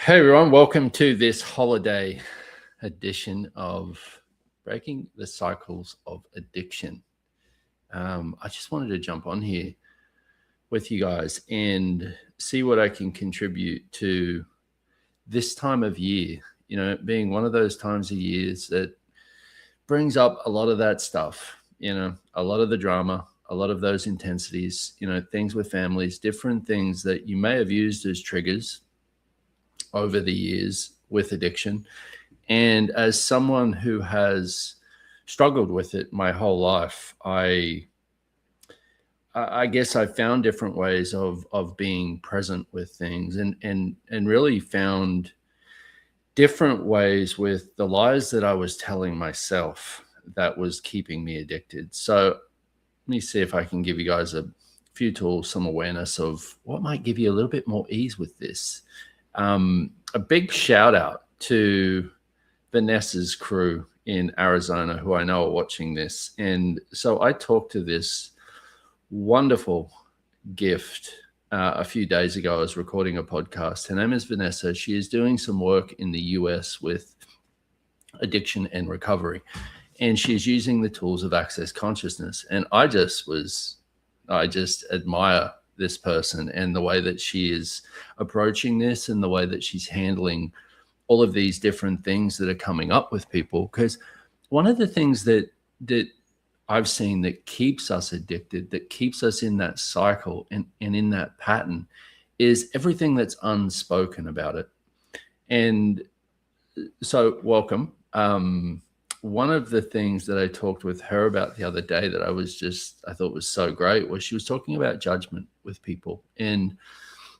Hey everyone, welcome to this holiday edition of Breaking the Cycles of Addiction. I just wanted to jump on here with you guys and see what I can contribute to this time of year, being one of those times of years that brings up a lot of that stuff, a lot of the drama, a lot of those intensities, things with families, different things that you may have used as triggers over the years with addiction. And as someone who has struggled with it my whole life, I guess I found different ways of being present with things and really found different ways with the lies that I was telling myself that was keeping me addicted. So let me see if I can give you guys a few tools, some awareness of what might give you a little bit more ease with this. A big shout out to Vanessa's crew in Arizona, who I know are watching this. And so I talked to this wonderful gift a few days ago. I was recording a podcast. Her name is Vanessa. She is doing some work in the US with addiction and recovery. And she's using the tools of access consciousness. And I just admire this person and the way that she is approaching this and the way that she's handling all of these different things that are coming up with people. Because one of the things that I've seen that keeps us addicted, that keeps us in that cycle and in that pattern, is everything that's unspoken about it. And so welcome. One of the things that I talked with her about the other day that I thought was so great was she was talking about judgment with people and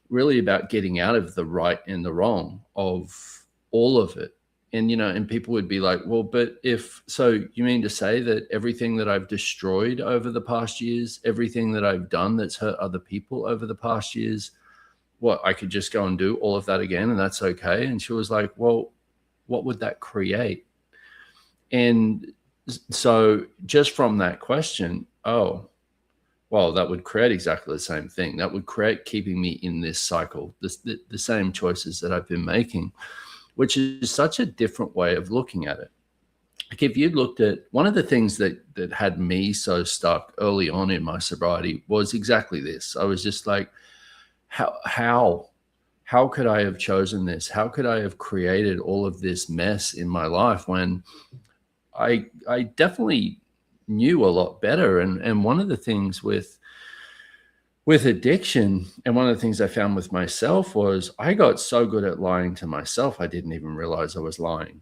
really about getting out of the right and the wrong of all of it. And people would be like, well, but so you mean to say that everything that I've destroyed over the past years, everything that I've done that's hurt other people over the past years, I could just go and do all of that again and that's okay? And she was like, well, what would that create? And so just from that question, that would create exactly the same thing. That would create keeping me in this cycle, the same choices that I've been making, which is such a different way of looking at it. Like if you looked at one of the things that had me so stuck early on in my sobriety was exactly this. I was just like, how could I have chosen this? How could I have created all of this mess in my life when I definitely knew a lot better. And one of the things with addiction, and one of the things I found with myself was I got so good at lying to myself, I didn't even realize I was lying.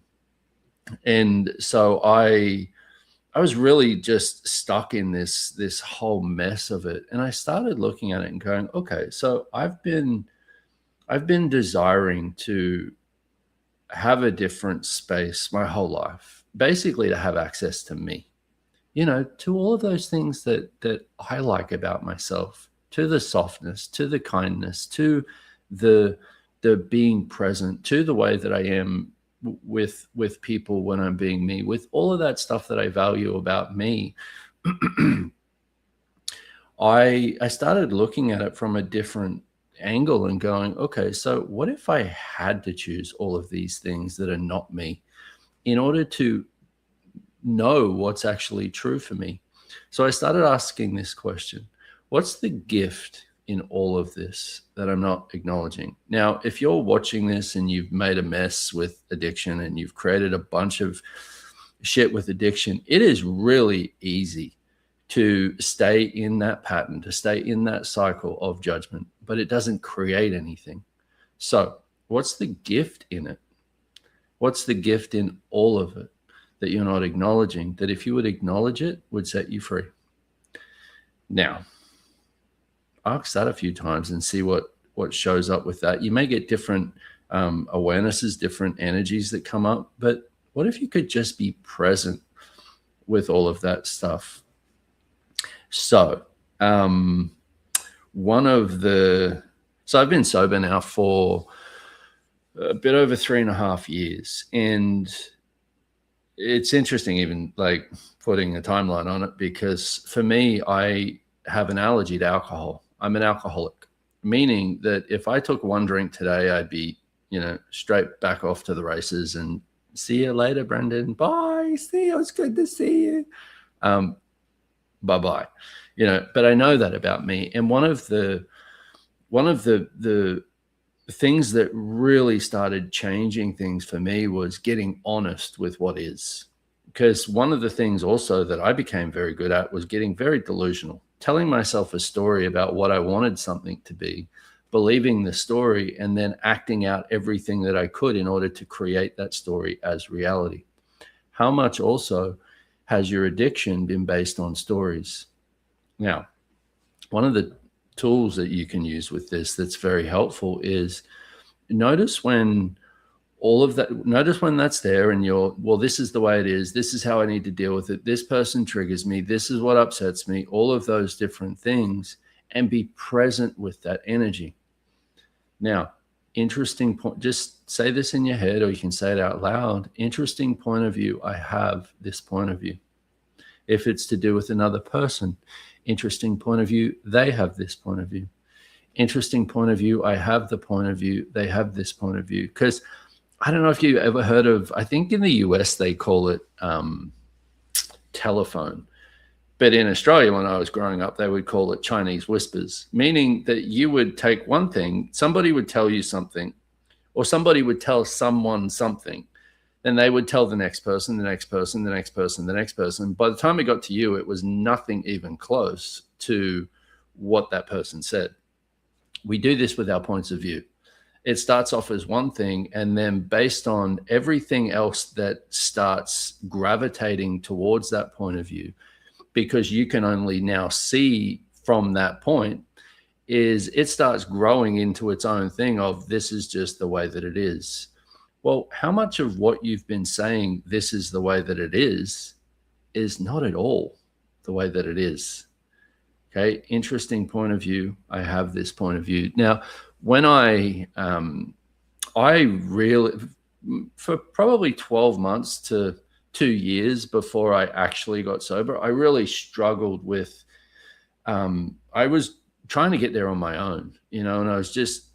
And so I was really just stuck in this whole mess of it. And I started looking at it and going, okay, so I've been desiring to have a different space my whole life, basically to have access to me, to all of those things that I like about myself, to the softness, to the kindness, to the being present, to the way that I am with people when I'm being me, with all of that stuff that I value about me. I started looking at it from a different angle and going, okay, so what if I had to choose all of these things that are not me in order to know what's actually true for me? So I started asking this question: what's the gift in all of this that I'm not acknowledging? Now, if you're watching this and you've made a mess with addiction and you've created a bunch of shit with addiction, it is really easy to stay in that pattern, to stay in that cycle of judgment, but it doesn't create anything. So what's the gift in it? What's the gift in all of it that you're not acknowledging, that if you would acknowledge it, would set you free? Now, ask that a few times and see what shows up with that. You may get different awarenesses, different energies that come up, but what if you could just be present with all of that stuff? So I've been sober now for a bit over 3.5 years, and it's interesting even like putting a timeline on it, because for me, I have an allergy to alcohol. I'm an alcoholic, meaning that if I took one drink today, I'd be straight back off to the races and see you later, Brendon. Bye. See you. It's good to see you. Bye-bye. But I know that about me. And one of the things that really started changing things for me was getting honest with what is. Because one of the things also that I became very good at was getting very delusional, telling myself a story about what I wanted something to be, believing the story, and then acting out everything that I could in order to create that story as reality. How much also has your addiction been based on stories? Now, one of the tools that you can use with this that's very helpful is notice when that's there and you're, well, this is the way it is. This is how I need to deal with it. This person triggers me. This is what upsets me. All of those different things, and be present with that energy. Now, interesting point. Just say this in your head, or you can say it out loud. Interesting point of view. I have this point of view. If it's to do with another person, interesting point of view. They have this point of view. Interesting point of view. I have the point of view. They have this point of view. Because I don't know if you ever heard of, I think in the US, they call it telephone. But in Australia, when I was growing up, they would call it Chinese whispers, meaning that you would take one thing, somebody would tell you something, or somebody would tell someone something. Then they would tell the next person, the next person, the next person, the next person. By the time it got to you, it was nothing even close to what that person said. We do this with our points of view. It starts off as one thing, and then based on everything else that starts gravitating towards that point of view, because you can only now see from that point, is it starts growing into its own thing of, this is just the way that it is. Well, how much of what you've been saying, this is the way that it is not at all the way that it is. Okay, interesting point of view. I have this point of view. Now, when I really, for probably 12 months to 2 years before I actually got sober, I really struggled with, I was trying to get there on my own, and I was just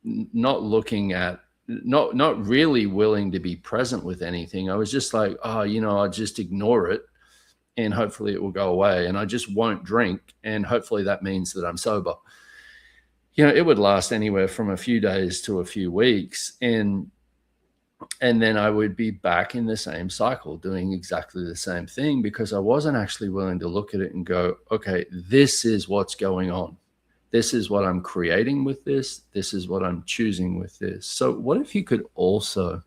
not looking at, not really willing to be present with anything. I was just like, I'll just ignore it and hopefully it will go away. And I just won't drink. And hopefully that means that I'm sober. It would last anywhere from a few days to a few weeks. And then I would be back in the same cycle doing exactly the same thing, because I wasn't actually willing to look at it and go, okay, this is what's going on. This is what I'm creating with this. This is what I'm choosing with this. So what if you could also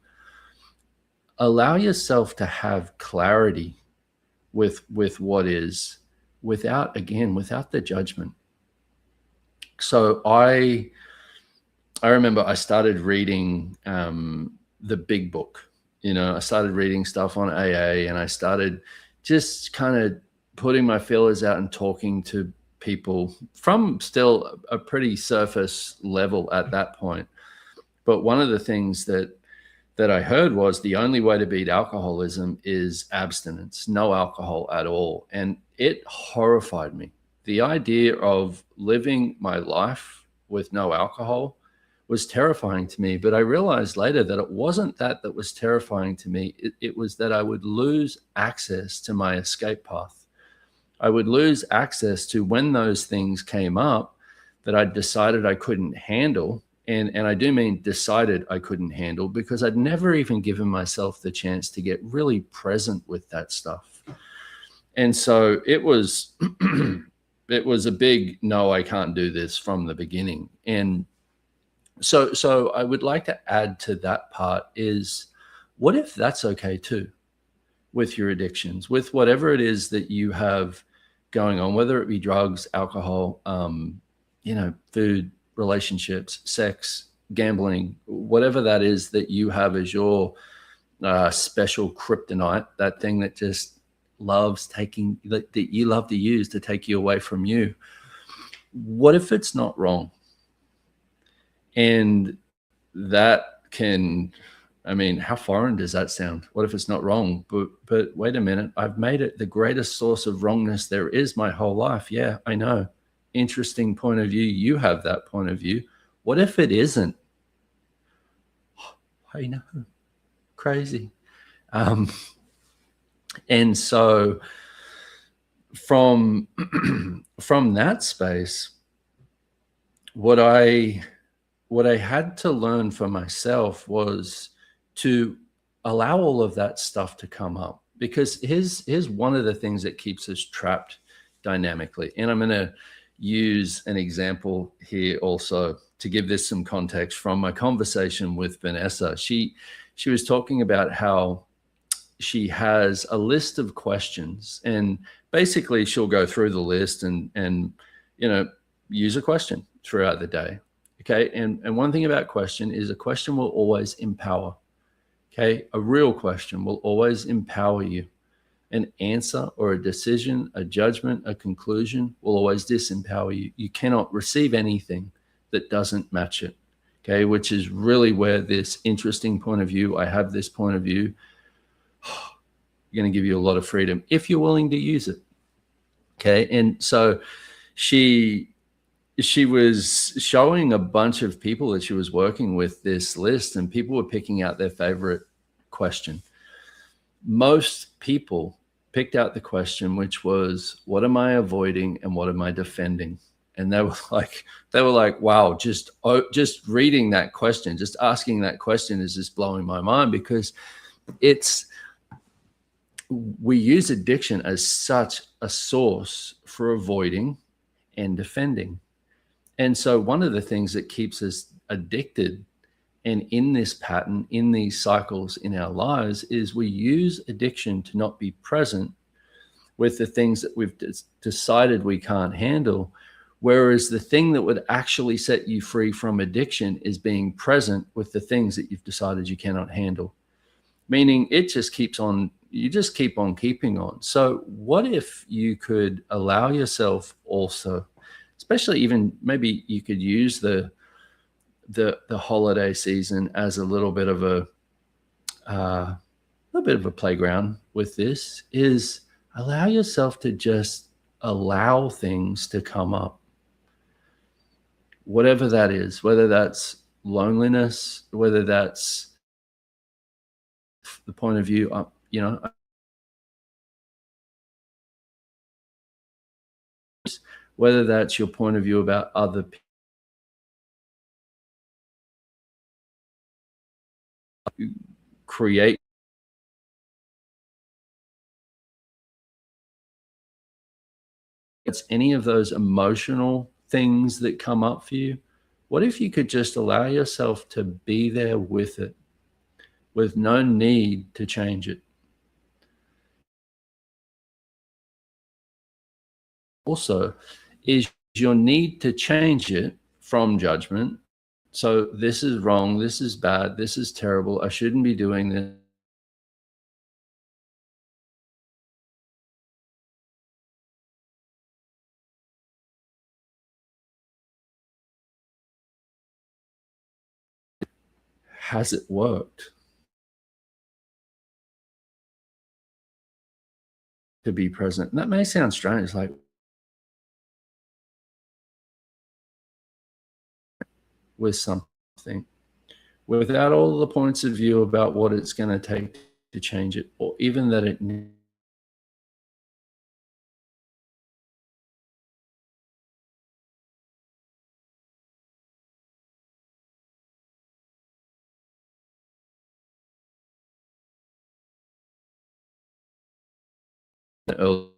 allow yourself to have clarity with what is, without the judgment. So I remember I started reading the big book. I started reading stuff on AA, and I started just kind of putting my feelers out and talking to people from still a pretty surface level at that point. But one of the things that I heard was the only way to beat alcoholism is abstinence, no alcohol at all. And it horrified me. The idea of living my life with no alcohol was terrifying to me. But I realized later that it wasn't that was terrifying to me. It was that I would lose access to my escape path. I would lose access to when those things came up that I decided I couldn't handle. And I do mean decided I couldn't handle, because I'd never even given myself the chance to get really present with that stuff. And so it was, it was a big, no, I can't do this from the beginning. And so I would like to add to that part is, what if that's okay too, with your addictions, with whatever it is that you have going on, whether it be drugs, alcohol, food, relationships, sex, gambling, whatever that is that you have as your special kryptonite, that thing that just loves taking, that you love to use to take you away from you. What if it's not wrong? And that can, how foreign does that sound? What if it's not wrong? But wait a minute, I've made it the greatest source of wrongness there is my whole life. Yeah, I know. Interesting point of view. You have that point of view. What if it isn't? I know, crazy. Um, and so from from that space, what I what I had to learn for myself was to allow all of that stuff to come up, because here's one of the things that keeps us trapped dynamically. And I'm going to use an example here also to give this some context from my conversation with Vanessa. She was talking about how she has a list of questions, and basically she'll go through the list and you know use a question throughout the day. Okay, and one thing about question is a question will always empower. Okay, a real question will always empower you. An answer or a decision, a judgment, a conclusion will always disempower you. You cannot receive anything that doesn't match it. Okay, which is really where this interesting point of view, I have this point of view, going to give you a lot of freedom if you're willing to use it. Okay, and so she was showing a bunch of people that she was working with this list, and people were picking out their favorite question. Most people picked out the question which was, what am I avoiding and what am I defending? And they were like, wow, just reading that question, just asking that question is just blowing my mind, because we use addiction as such a source for avoiding and defending. And so one of the things that keeps us addicted and in this pattern, in these cycles in our lives, is we use addiction to not be present with the things that we've decided we can't handle. Whereas the thing that would actually set you free from addiction is being present with the things that you've decided you cannot handle. Meaning it just keeps on, you just keep on keeping on. So what if you could allow yourself also, especially even maybe you could use the holiday season as a little bit of a playground with this, is allow yourself to just allow things to come up, whatever that is, whether that's loneliness, whether that's the point of view, whether that's your point of view about other people, create it's any of those emotional things that come up for you. What if you could just allow yourself to be there with it, with no need to change it? Also, is your need to change it from judgment. So this is wrong, this is bad, this is terrible, I shouldn't be doing this. Has it worked to be present? And that may sound strange, like with something, without all the points of view about what it's going to take to change it, or even that it early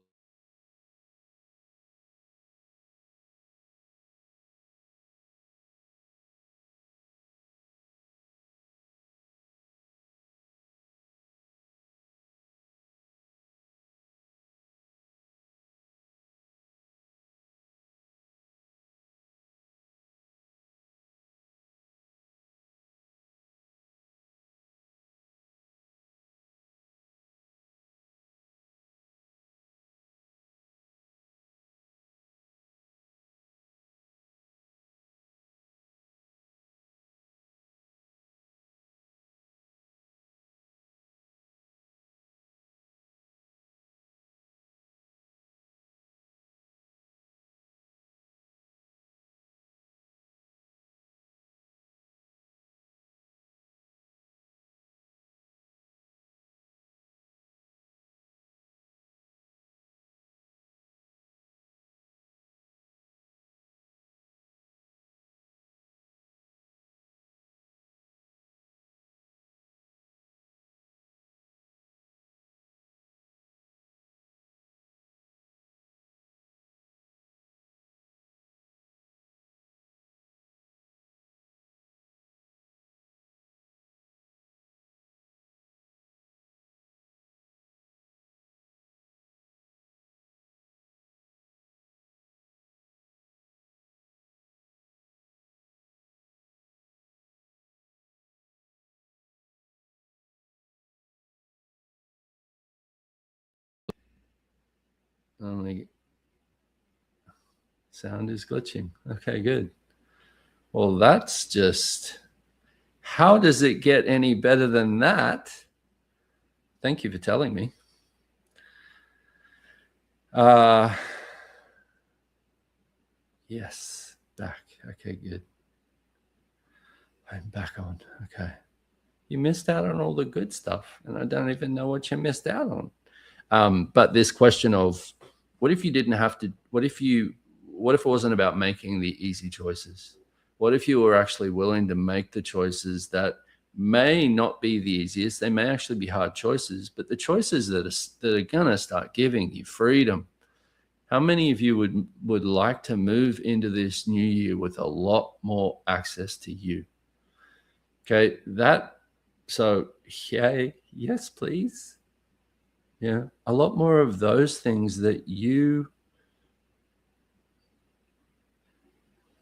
Only sound is glitching. Okay, good. Well, that's just, how does it get any better than that? Thank you for telling me. Yes, back. Okay, good. I'm back on. Okay. You missed out on all the good stuff, and I don't even know what you missed out on. But this question of, what if you didn't have to, what if it wasn't about making the easy choices? What if you were actually willing to make the choices that may not be the easiest? They may actually be hard choices, but the choices that are going to start giving you freedom. How many of you would like to move into this new year with a lot more access to you? Okay, so yeah, yes, please. Yeah, a lot more of those things that you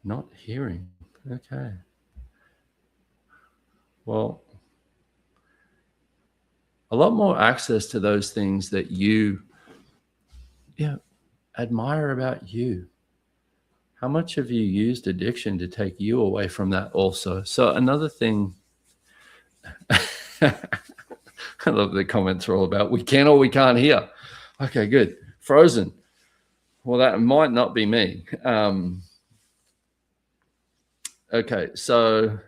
not hearing. Okay. Well, a lot more access to those things that you admire about you. How much have you used addiction to take you away from that also? So another thing, I love the comments are all about, we can or we can't hear. Okay, good. Frozen. Well, that might not be me. Okay, so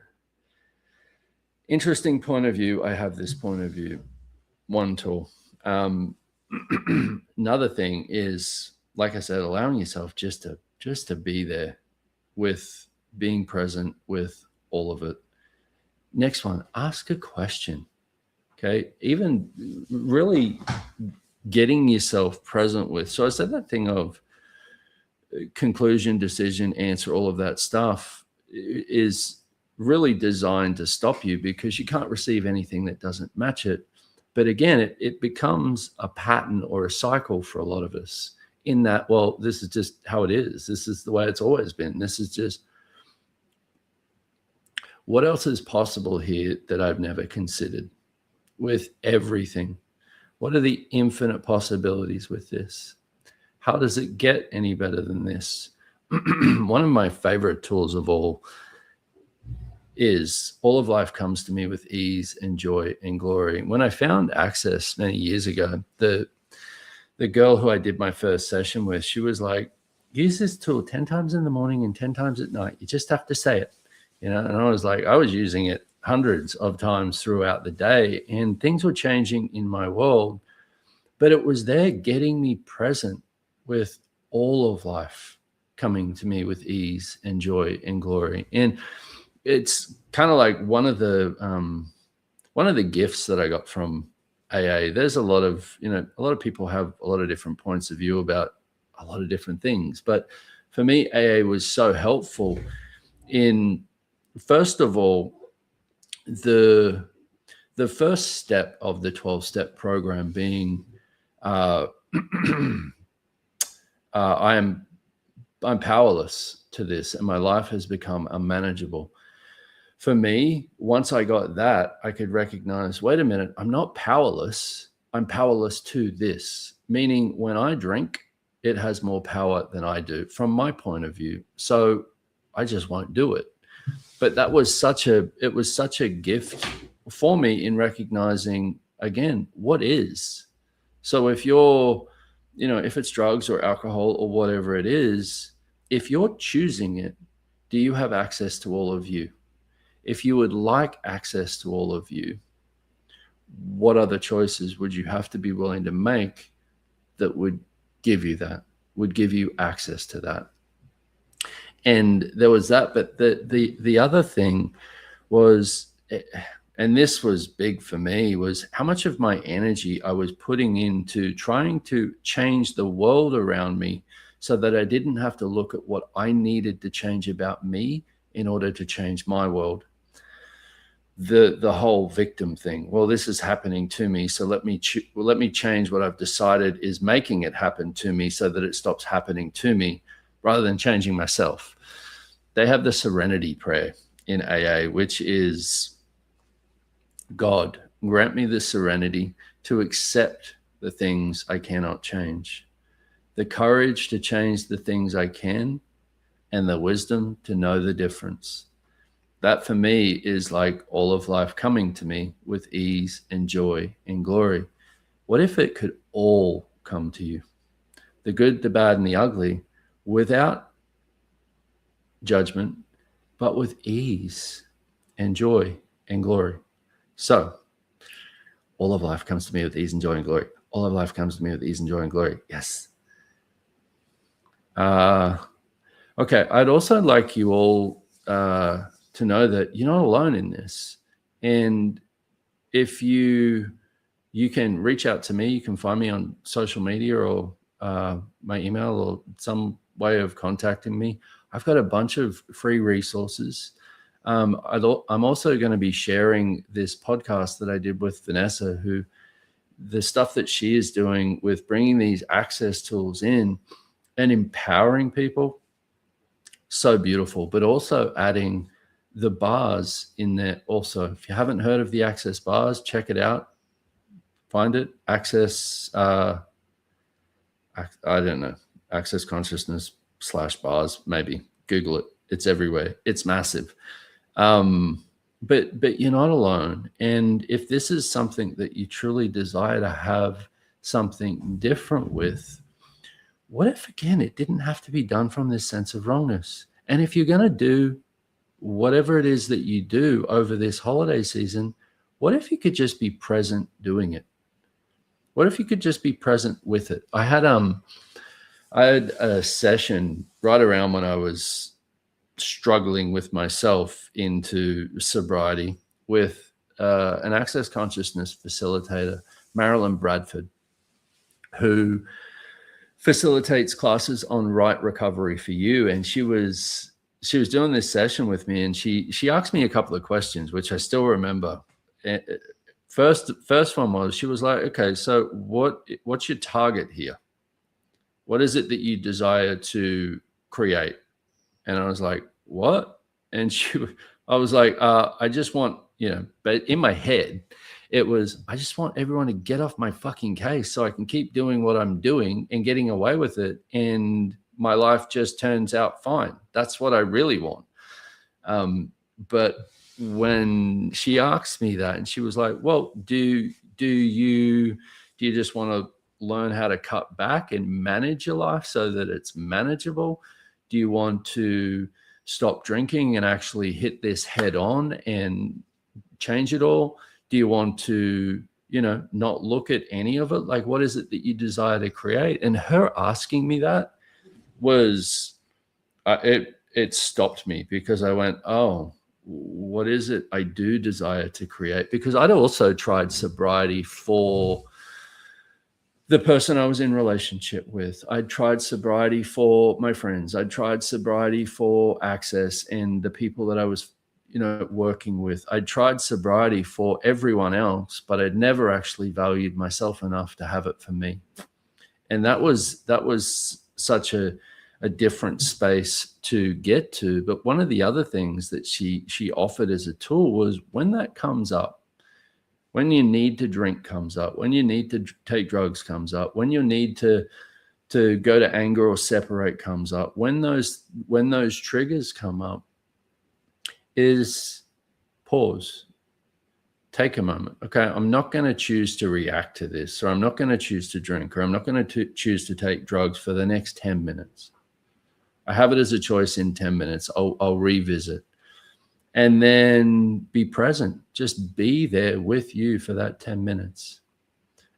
interesting point of view. I have this point of view. One tool. Another thing is, like I said, allowing yourself just to be there, with being present with all of it. Next one, ask a question. Okay, even really getting yourself present with. So I said that thing of conclusion, decision, answer, all of that stuff is really designed to stop you, because you can't receive anything that doesn't match it. But again, it becomes a pattern or a cycle for a lot of us, in that, well, this is just how it is. This is the way it's always been. This is just, what else is possible here that I've never considered with everything? What are the infinite possibilities with this? How does it get any better than this? One of my favorite tools of all is, all of life comes to me with ease and joy and glory. When I found Access many years ago, the girl who I did my first session with, she was like, use this tool 10 times in the morning and 10 times at night. You just have to say it, And I was like, I was using it hundreds of times throughout the day, and things were changing in my world, but it was there getting me present with all of life coming to me with ease and joy and glory. And it's kind of like one of the gifts that I got from AA. There's a lot of people have a lot of different points of view about a lot of different things, but for me, AA was so helpful in, first of all, the first step of the 12-step program being I'm powerless to this, and my life has become unmanageable. For me, once I got that, I could recognize, wait a minute, I'm not powerless. I'm powerless to this, meaning when I drink, it has more power than I do from my point of view. So I just won't do it. But that was such a gift for me in recognizing, again, what is. So if you're, if it's drugs or alcohol or whatever it is, if you're choosing it, do you have access to all of you? If you would like access to all of you, what other choices would you have to be willing to make that would give you that, would give you access to that? And there was that, but the other thing was, and this was big for me, was how much of my energy I was putting into trying to change the world around me so that I didn't have to look at what I needed to change about me in order to change my world. The whole victim thing. Well, this is happening to me, so let me change what I've decided is making it happen to me so that it stops happening to me, rather than changing myself. They have the serenity prayer in AA, which is, God, grant me the serenity to accept the things I cannot change, the courage to change the things I can, and the wisdom to know the difference. That for me is like all of life coming to me with ease and joy and glory. What if it could all come to you? The good, the bad, and the ugly, without judgment, but with ease and joy and glory. So all of life comes to me with ease and joy and glory. All of life comes to me with ease and joy and glory. Yes. Okay. I'd also like you all to know that you're not alone in this. And if you can reach out to me, you can find me on social media or my email or some way of contacting me. I've got a bunch of free resources. I'm also going to be sharing this podcast that I did with Vanessa, who the stuff that she is doing with bringing these access tools in and empowering people. So beautiful, but also adding the bars in there also. If you haven't heard of the Access bars, check it out. Find it. Access, I don't know, Access Consciousness / bars, maybe. Google it. It's everywhere. It's massive. But you're not alone. And if this is something that you truly desire to have something different with, what if, again, it didn't have to be done from this sense of wrongness? And if you're going to do whatever it is that you do over this holiday season, what if you could just be present doing it? What if you could just be present with it? I had a session right around when I was struggling with myself into sobriety with an Access Consciousness facilitator, Marilyn Bradford, who facilitates classes on right recovery for you. And she was doing this session with me, and she asked me a couple of questions, which I still remember. First one was, she was like, okay, so what's your target here? What is it that you desire to create? And I was like, what? And I was like, I just want, but in my head, it was, I just want everyone to get off my fucking case so I can keep doing what I'm doing and getting away with it. And my life just turns out fine. That's what I really want. But when she asked me that, and she was like, well, do you just want to learn how to cut back and manage your life so that it's manageable? Do you want to stop drinking and actually hit this head on and change it all? Do you want to, not look at any of it? Like, what is it that you desire to create? And her asking me that was, it stopped me, because I went, oh, what is it I do desire to create? Because I'd also tried sobriety for the person I was in relationship with. I'd tried sobriety for my friends. I'd tried sobriety for Access and the people that I was, working with. I'd tried sobriety for everyone else, but I'd never actually valued myself enough to have it for me. And that was such a different space to get to. But one of the other things that she offered as a tool was, when that comes up, when your need to drink comes up, when your need to take drugs comes up, when your need to go to anger or separate comes up, when those triggers come up, is pause. Take a moment. Okay, I'm not going to choose to react to this, or I'm not going to choose to drink, or I'm not going to choose to take drugs for the next 10 minutes. I have it as a choice in 10 minutes. I'll revisit. And then be present. Just be there with you for that 10 minutes.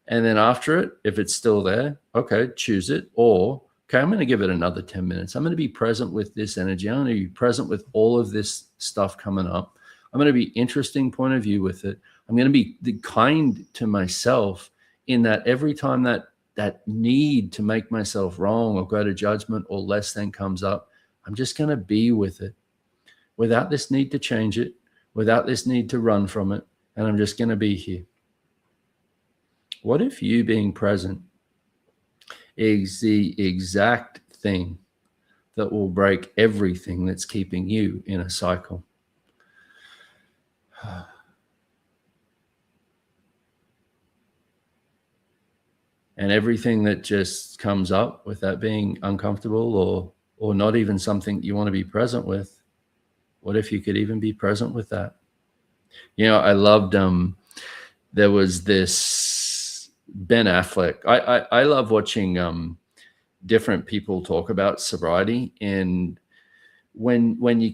And then after it, if it's still there, okay, choose it. Or, okay, I'm going to give it another 10 minutes. I'm going to be present with this energy. I'm going to be present with all of this stuff coming up. I'm going to be interesting point of view with it. I'm going to be kind to myself, in that every time that need to make myself wrong or go to judgment or less than comes up, I'm just going to be with it, without this need to change it, without this need to run from it. And I'm just going to be here. What if you being present is the exact thing that will break everything that's keeping you in a cycle? And everything that just comes up with that being uncomfortable or not even something you want to be present with, what if you could even be present with that? I loved there was this Ben Affleck. I love watching different people talk about sobriety, and when you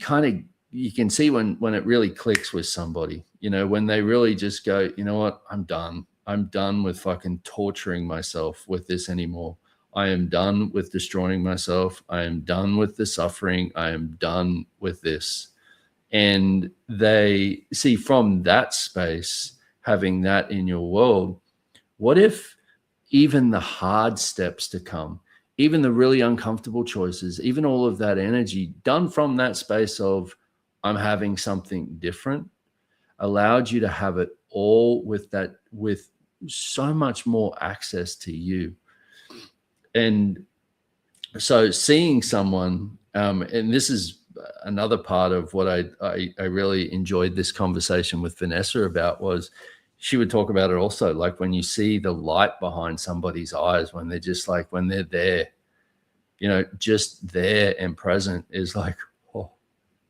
you can see when it really clicks with somebody, when they really just go, you know what, I'm done with fucking torturing myself with this anymore. I am done with destroying myself. I am done with the suffering. I am done with this. And they see from that space, having that in your world, what if even the hard steps to come, even the really uncomfortable choices, even all of that energy done from that space of I'm having something different, allowed you to have it all with so much more access to you. And so seeing someone, and this is another part of what I really enjoyed this conversation with Vanessa about, was she would talk about it also, like when you see the light behind somebody's eyes, when they're just like, when they're there, just there and present, is like, oh,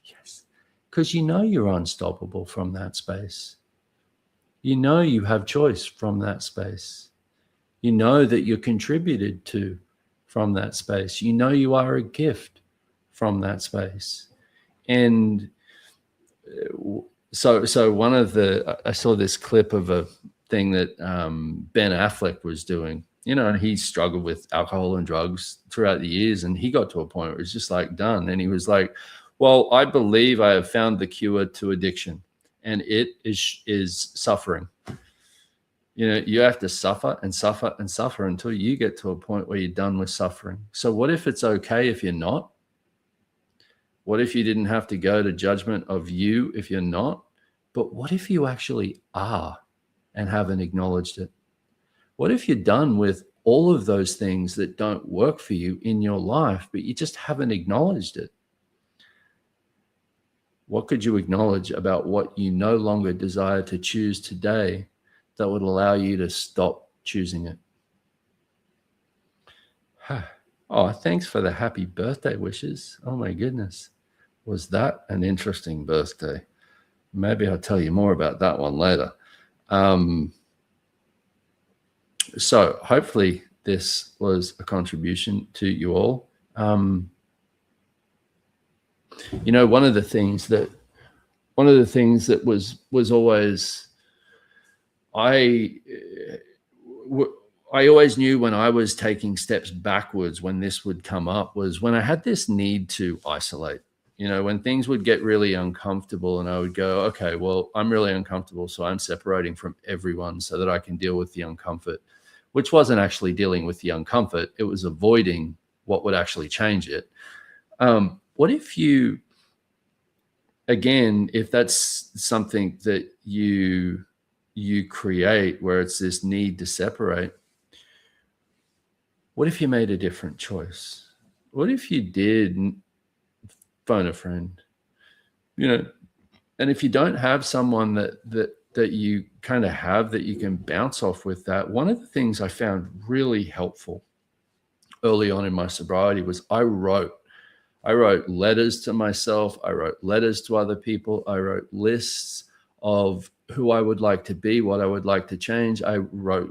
yes. Because you're unstoppable from that space. You have choice from that space. You know that you're contributed to from that space. You are a gift from that space. And so one of I saw this clip of a thing that Ben Affleck was doing, and he struggled with alcohol and drugs throughout the years. And he got to a point where it was just like done. And he was like, well, I believe I have found the cure to addiction, and it is suffering. You have to suffer and suffer and suffer until you get to a point where you're done with suffering. So what if it's okay if you're not? What if you didn't have to go to judgment of you if you're not? But what if you actually are and haven't acknowledged it? What if you're done with all of those things that don't work for you in your life, but you just haven't acknowledged it? What could you acknowledge about what you no longer desire to choose today that would allow you to stop choosing it? Oh, thanks for the happy birthday wishes. Oh my goodness. Was that an interesting birthday? Maybe I'll tell you more about that one later. So hopefully this was a contribution to you all. One of the things that was always, I always knew when I was taking steps backwards, when this would come up, was when I had this need to isolate. When things would get really uncomfortable and I would go, okay, well, I'm really uncomfortable, so I'm separating from everyone so that I can deal with the uncomfort, which wasn't actually dealing with the uncomfort. It was avoiding what would actually change it. What if you, again, if that's something that you create where it's this need to separate, what if you made a different choice? What if you did phone a friend, and if you don't have someone that you kind of have that you can bounce off with that, one of the things I found really helpful early on in my sobriety was I wrote letters to myself. I wrote letters to other people. I wrote lists of who I would like to be, what I would like to change. I wrote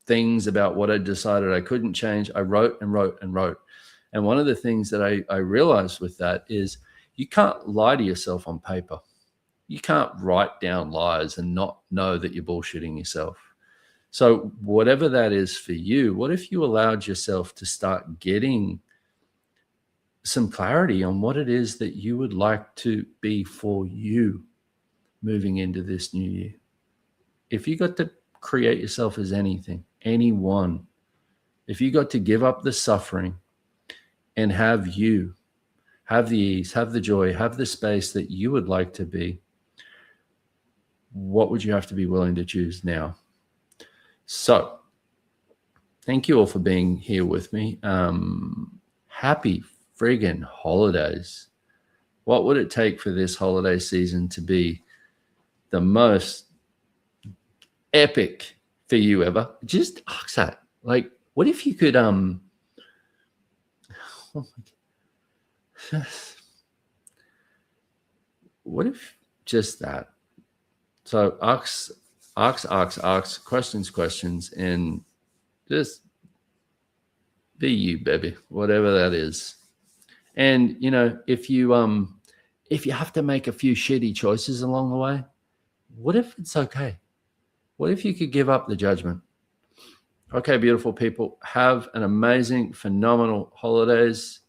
things about what I decided I couldn't change. I wrote and wrote and wrote. And one of the things that I realized with that is you can't lie to yourself on paper. You can't write down lies and not know that you're bullshitting yourself. So whatever that is for you, what if you allowed yourself to start getting some clarity on what it is that you would like to be for you moving into this new year? If you got to create yourself as anyone, if you got to give up the suffering and have the ease, have the joy, have the space that you would like to be, what would you have to be willing to choose now? So thank you all for being here with me. Happy friggin' holidays. What would it take for this holiday season to be the most epic for you ever? Just ask that. Like, what if you could oh my God. What if just that? So ask questions, and just be you, baby, whatever that is. And if you have to make a few shitty choices along the way, what if it's okay? What if you could give up the judgment? Okay, beautiful people, have an amazing, phenomenal holidays.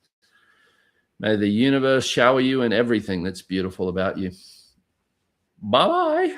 May the universe shower you in everything that's beautiful about you. Bye-bye.